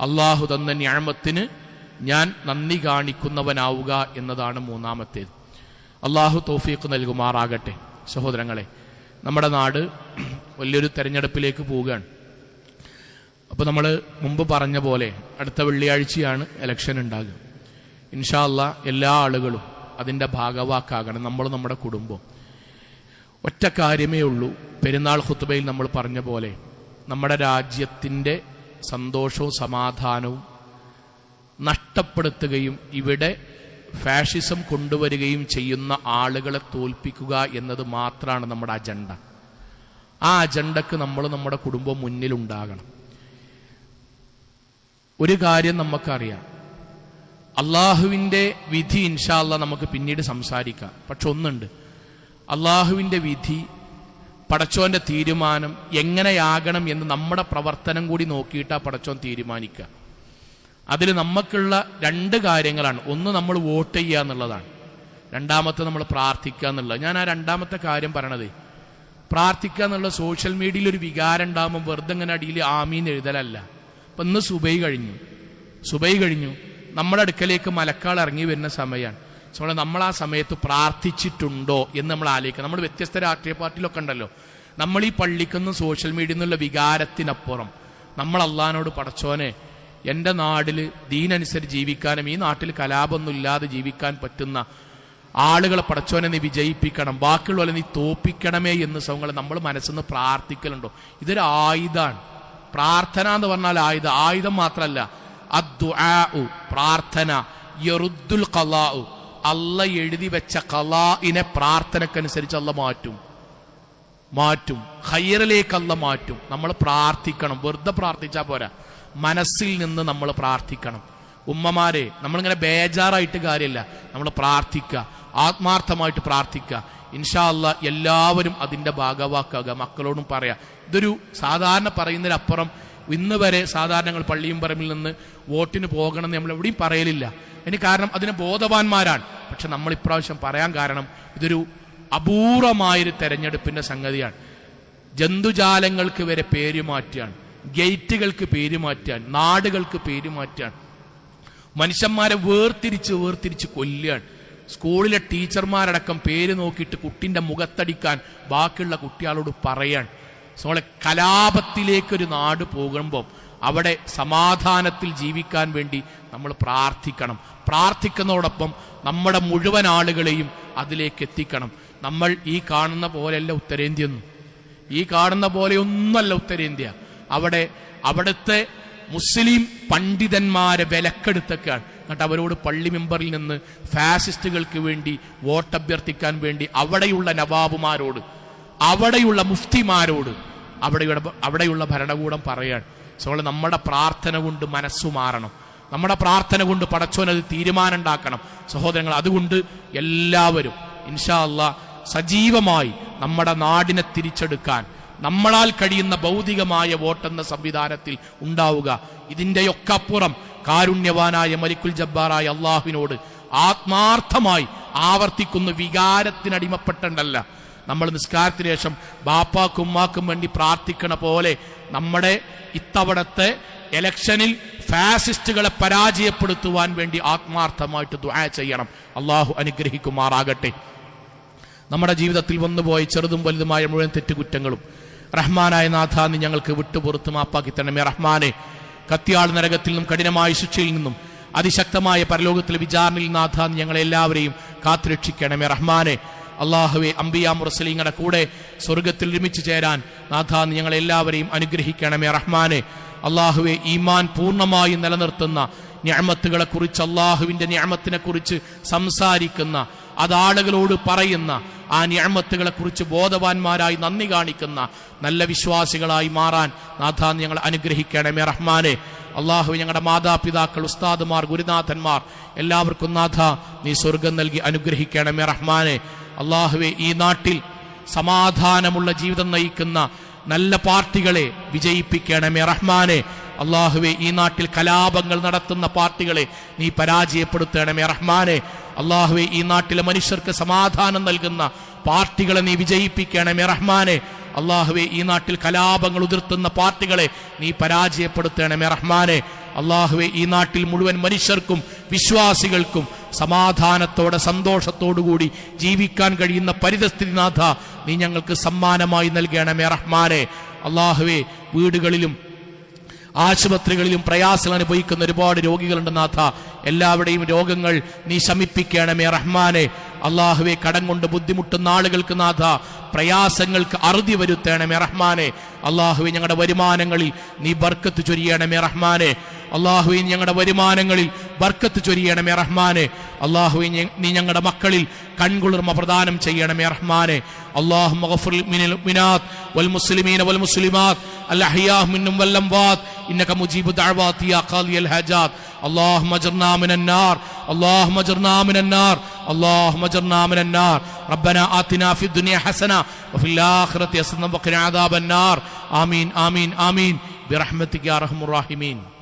അള്ളാഹു തന്ന നിഅമത്തിന് ഞാൻ നന്ദി കാണിക്കുന്നവനാവുക എന്നതാണ് മൂന്നാമത്തേത്. അള്ളാഹു തൗഫീഖ് നൽകുമാറാകട്ടെ. സഹോദരങ്ങളെ, നമ്മുടെ നാട് വലിയൊരു തെരഞ്ഞെടുപ്പിലേക്ക് പോവുകയാണ്. അപ്പോൾ നമ്മൾ മുമ്പ് പറഞ്ഞ പോലെ അടുത്ത വെള്ളിയാഴ്ചയാണ് ഇലക്ഷൻ ഉണ്ടാകുക. ഇൻഷാ അല്ലാഹ് എല്ലാ ആളുകളും അതിൻ്റെ ഭാഗവാക്കാകണം, നമ്മൾ നമ്മുടെ കുടുംബം. ഒറ്റ കാര്യമേ ഉള്ളൂ, പെരുന്നാൾ ഖുത്ബയിൽ നമ്മൾ പറഞ്ഞ പോലെ നമ്മുടെ രാജ്യത്തിൻ്റെ സന്തോഷവും സമാധാനവും നഷ്ടപ്പെടുത്തുകയും ഇവിടെ ഫാഷിസം കൊണ്ടുവരികയും ചെയ്യുന്ന ആളുകളെ തോൽപ്പിക്കുക എന്നത് മാത്രമാണ് നമ്മുടെ അജണ്ട. ആ അജണ്ടക്ക് നമ്മൾ നമ്മുടെ കുടുംബം മുന്നിലുണ്ടാകണം. ഒരു കാര്യം നമുക്കറിയാം, അള്ളാഹുവിൻ്റെ വിധി ഇൻഷാ അല്ലാഹ് നമുക്ക് പിന്നീട് സംസാരിക്കാം. പക്ഷെ ഒന്നുണ്ട്, അള്ളാഹുവിൻ്റെ വിധി, പടച്ചോന്റെ തീരുമാനം എങ്ങനെയാകണം എന്ന് നമ്മുടെ പ്രവർത്തനം കൂടി നോക്കിയിട്ടാ പടച്ചോൻ തീരുമാനിക്കുക. അതിൽ നമുക്കുള്ള രണ്ട് കാര്യങ്ങളാണ്. ഒന്ന്, നമ്മൾ വോട്ട് ചെയ്യുക എന്നുള്ളതാണ്. രണ്ടാമത്തെ, നമ്മൾ പ്രാർത്ഥിക്കുക എന്നുള്ളത്. ഞാൻ ആ രണ്ടാമത്തെ കാര്യം പറയണത്, പ്രാർത്ഥിക്കുക എന്നുള്ള സോഷ്യൽ മീഡിയയിൽ ഒരു വികാരം ഉണ്ടാകുമ്പോൾ വെറുതെ ഇങ്ങനെ അടിയിൽ ആമീൻ എഴുതലല്ല. അപ്പം ഇന്ന് സുബൈ കഴിഞ്ഞു നമ്മുടെ അടുക്കലേക്ക് മലക്കാൾ ഇറങ്ങി വരുന്ന സമയമാണ്. നമ്മൾ ആ സമയത്ത് പ്രാർത്ഥിച്ചിട്ടുണ്ടോ എന്ന് നമ്മൾ ആലോചിക്കണം. നമ്മൾ വ്യത്യസ്ത രാഷ്ട്രീയ പാർട്ടിയിലൊക്കെ ഉണ്ടല്ലോ, നമ്മൾ ഈ പള്ളിക്കൊന്നും സോഷ്യൽ മീഡിയയിൽ നിന്നുള്ള വികാരത്തിനപ്പുറം നമ്മൾ അള്ളാഹിനോട്, പടച്ചോനെ എൻ്റെ നാട്ടിൽ ദീനനുസരിച്ച് ജീവിക്കാനും ഈ നാട്ടിൽ കലാപമൊന്നും ഇല്ലാതെ ജീവിക്കാൻ പറ്റുന്ന ആളുകളെ പടച്ചോനെ നീ വിജയിപ്പിക്കണം, ബാക്കിയുള്ളവരെ നീ തോപ്പിക്കണമേ എന്ന് സൗങ്ങളെ നമ്മൾ മനസ്സിന്ന് പ്രാർത്ഥിക്കലുണ്ടോ? ഇതൊരു ആയുധമാണ്. പ്രാർത്ഥന എന്ന് പറഞ്ഞാൽ ആയുധം മാത്രമല്ല, അദ്ദുആഉ പ്രാർത്ഥന, യറുദ്ദുൽ ഖലാഉ അല്ല എഴുതി വെച്ച ഖലാഇനെ പ്രാർത്ഥനക്കനുസരിച്ച് അല്ല മാറ്റും, ഖൈറിലേക്ക് അല്ല മാറ്റും. നമ്മൾ പ്രാർത്ഥിക്കണം, വെറുതെ പ്രാർത്ഥിച്ചാൽ പോരാ, മനസ്സിൽ നിന്ന് നമ്മൾ പ്രാർത്ഥിക്കണം. ഉമ്മമാരെ, നമ്മളിങ്ങനെ ബേജാറായിട്ട് കാര്യമില്ല, നമ്മൾ പ്രാർത്ഥിക്കുക, ആത്മാർത്ഥമായിട്ട് പ്രാർത്ഥിക്കുക. ഇൻഷാ അല്ലാഹ് എല്ലാവരും അതിൻ്റെ ഭാഗവാക്കാകുക. മക്കളോടും പറയാം. ഇതൊരു സാധാരണ പറയുന്നതിനപ്പുറം ഇന്ന് വരെ സാധാരണ ഞങ്ങൾ പള്ളിയും പറമ്പിൽ നിന്ന് വോട്ടിന് പോകണമെന്ന് നമ്മൾ എവിടെയും പറയലില്ല. അതിന് കാരണം അതിന് ബോധവാന്മാരാണ്. പക്ഷെ നമ്മൾ ഇപ്രാവശ്യം പറയാൻ കാരണം ഇതൊരു അപൂർവമായൊരു തെരഞ്ഞെടുപ്പിന്റെ സംഗതിയാണ്. ജന്തുജാലങ്ങൾക്ക് വരെ പേര് മാറ്റുകയാണ്, ഗേറ്റുകൾക്ക് പേര് മാറ്റുകയാണ്, നാടുകൾക്ക് പേര് മാറ്റുകയാണ്, മനുഷ്യന്മാരെ വേർതിരിച്ച് കൊല്ലുകയാണ്. സ്കൂളിലെ ടീച്ചർമാരടക്കം പേര് നോക്കിയിട്ട് കുട്ടിന്റെ മുഖത്തടിക്കാൻ ബാക്കിയുള്ള കുട്ടികളോട് പറയാണ്. നമ്മളെ കലാപത്തിലേക്കൊരു നാട് പോകുമ്പോൾ അവിടെ സമാധാനത്തിൽ ജീവിക്കാൻ വേണ്ടി നമ്മൾ പ്രാർത്ഥിക്കണം. പ്രാർത്ഥിക്കുന്നതോടൊപ്പം നമ്മുടെ മുഴുവൻ ആളുകളെയും അതിലേക്ക് എത്തിക്കണം. നമ്മൾ ഈ കാണുന്ന പോലെയല്ല ഉത്തരേന്ത്യയൊന്നും, ഈ കാണുന്ന പോലെയൊന്നുമല്ല ഉത്തരേന്ത്യ. അവിടുത്തെ മുസ്ലിം പണ്ഡിതന്മാരെ വിലക്കെടുത്തൊക്കെയാണ്. എന്നിട്ട് അവരോട് പള്ളി മെമ്പറിൽ നിന്ന് ഫാസിസ്റ്റുകൾക്ക് വേണ്ടി വോട്ടഭ്യർത്ഥിക്കാൻ വേണ്ടി അവിടെയുള്ള നവാബുമാരോട്, അവിടെയുള്ള മുഫ്തിമാരോട്, അവിടെയുള്ള ഭരണകൂടം പറയാണ്. സോളെ നമ്മുടെ പ്രാർത്ഥന കൊണ്ട് മനസ്സു മാറണം, നമ്മുടെ പ്രാർത്ഥന കൊണ്ട് പടച്ചോനത് തീരുമാനം ഉണ്ടാക്കണം സഹോദരങ്ങൾ. അതുകൊണ്ട് എല്ലാവരും ഇൻഷാ അല്ലാഹ് സജീവമായി നമ്മുടെ നാടിനെ തിരിച്ചെടുക്കാൻ നമ്മളാൽ കഴിയുന്ന ഭൗതികമായ വോട്ടെന്ന സംവിധാനത്തിൽ ഉണ്ടാവുക. ഇതിൻ്റെയൊക്കെ അപ്പുറം കാരുണ്യവാനായ മലിക്കുൽ ജബ്ബാറായ അള്ളാഹുവിനോട് ആത്മാർത്ഥമായി ആവർത്തിക്കുന്ന വികാരത്തിനടിമപ്പെട്ടല്ല. നമ്മൾ നിസ്കാരത്തിന് ശേഷം ബാപ്പാക്കും ഉമ്മാക്കും വേണ്ടി പ്രാർത്ഥിക്കണ പോലെ നമ്മുടെ ഇത്തവണത്തെ ഇലക്ഷനിൽ ഫാസിസ്റ്റുകളെ പരാജയപ്പെടുത്തുവാൻ വേണ്ടി ആത്മാർത്ഥമായിട്ട് ദുആ ചെയ്യണം. അള്ളാഹു അനുഗ്രഹിക്കുമാറാകട്ടെ. നമ്മുടെ ജീവിതത്തിൽ വന്നുപോയ ചെറുതും വലുതുമായ മുഴുവൻ തെറ്റുകുറ്റങ്ങളും റഹ്മാനായ നാഥ നീ ഞങ്ങൾക്ക് വിട്ടുപുറത്ത് മാപ്പാക്കി തരണമേ റഹ്മാനെ. കത്തിയാൾ നരകത്തിൽ നിന്നും കഠിനമായ ശിക്ഷയിൽ നിന്നും അതിശക്തമായ പരലോകത്തിലെ വിചാരണയിൽ നാഥ നീ ഞങ്ങളെല്ലാവരെയും കാത്തുരക്ഷിക്കണമേ റഹ്മാനെ. അള്ളാഹുവെ, അംബിയാ മുർസലീങ്ങളുടെ കൂടെ സ്വർഗത്തിൽ ഒരുമിച്ച് ചേരാൻ നാഥ നീ ഞങ്ങളെല്ലാവരെയും അനുഗ്രഹിക്കണമേ റഹ്മാനെ. അള്ളാഹുവെ, ഈമാൻ പൂർണ്ണമായി നിലനിർത്തുന്ന നിഅമത്തുകളെ കുറിച്ച്, അള്ളാഹുവിന്റെ നിഅമത്തിനെ കുറിച്ച് സംസാരിക്കുന്ന, അതാളുകളോട് പറയുന്ന, ആ നിഅമത്തുകളെ കുറിച്ച് ബോധവാന്മാരായി നന്ദി കാണിക്കുന്ന നല്ല വിശ്വാസികളായി മാറാൻ നാഥ ഞങ്ങൾ അനുഗ്രഹിക്കണമേ റഹ്മാനെ. അള്ളാഹു, ഞങ്ങളുടെ മാതാപിതാക്കൾ, ഉസ്താദുമാർ, ഗുരുനാഥന്മാർ എല്ലാവർക്കും നാഥ നീ സ്വർഗം നൽകി അനുഗ്രഹിക്കണമേ റഹ്മാനെ. അള്ളാഹുവെ, ഈ നാട്ടിൽ സമാധാനമുള്ള ജീവിതം നയിക്കുന്ന നല്ല പാർട്ടികളെ വിജയിപ്പിക്കണമേ റഹ്മാനെ. അള്ളാഹുവെ, ഈ നാട്ടിൽ കലാപങ്ങൾ നടത്തുന്ന പാർട്ടികളെ നീ പരാജയപ്പെടുത്തണമേ റഹ്മാനെ. അള്ളാഹുവെ, ഈ നാട്ടിലെ മനുഷ്യർക്ക് സമാധാനം നൽകുന്ന പാർട്ടികളെ നീ വിജയിപ്പിക്കണമേ റഹ്മാനെ. അള്ളാഹുവേ, ഈ നാട്ടിൽ കലാപങ്ങൾ ഉതിർത്തുന്ന പാർട്ടികളെ നീ പരാജയപ്പെടുത്തണമേ റഹ്മാനെ. അള്ളാഹുവേ, ഈ നാട്ടിൽ മുഴുവൻ മനുഷ്യർക്കും വിശ്വാസികൾക്കും സമാധാനത്തോടെ സന്തോഷത്തോടുകൂടി ജീവിക്കാൻ കഴിയുന്ന പരിതസ്ഥിതി നാഥ നീ ഞങ്ങൾക്ക് സമ്മാനമായി നൽകണമേ റഹ്മാനെ. അള്ളാഹുവേ, വീടുകളിലും ആശുപത്രികളിലും പ്രയാസങ്ങൾ അനുഭവിക്കുന്ന ഒരുപാട് രോഗികളുണ്ട് നാഥ. എല്ലാവരുടെയും രോഗങ്ങൾ നീ ശമിപ്പിക്കണമേ റഹ്മാനെ. അള്ളാഹുവെ, കടം കൊണ്ട് ബുദ്ധിമുട്ടുന്ന ആളുകൾക്ക് നാഥ പ്രയാസങ്ങൾക്ക് അറുതി വരുത്തണമേ റഹ്മാനെ. അള്ളാഹുവെ, ഞങ്ങളുടെ വരുമാനങ്ങളിൽ നീ ബർക്കത്ത് ചൊരിയണമേ റഹ്മാനെ. അള്ളാഹുവെ, ഞങ്ങളുടെ വരുമാനങ്ങളിൽ ബർക്കത്ത് ചൊരിയണമേ റഹ്മാനെ. അള്ളാഹുവെ, നീ ഞങ്ങളുടെ മക്കളിൽ കൺകുളിർമ പ്രദാനം ചെയ്യണമേ റഹ്മാനെ. اللهم اغفر للمؤمنات والمسلمين والمسلمات الأحياء منهم والأموات إنك مجيب الدعوات يا قاضي الحاجات. اللهم اجرنا من النار، اللهم اجرنا من النار، اللهم اجرنا من النار. ربنا آتنا في الدنيا حسنة وفي الآخرة حسنة وقنا عذاب النار. آمين آمين آمين برحمتك يا أرحم الراحمين.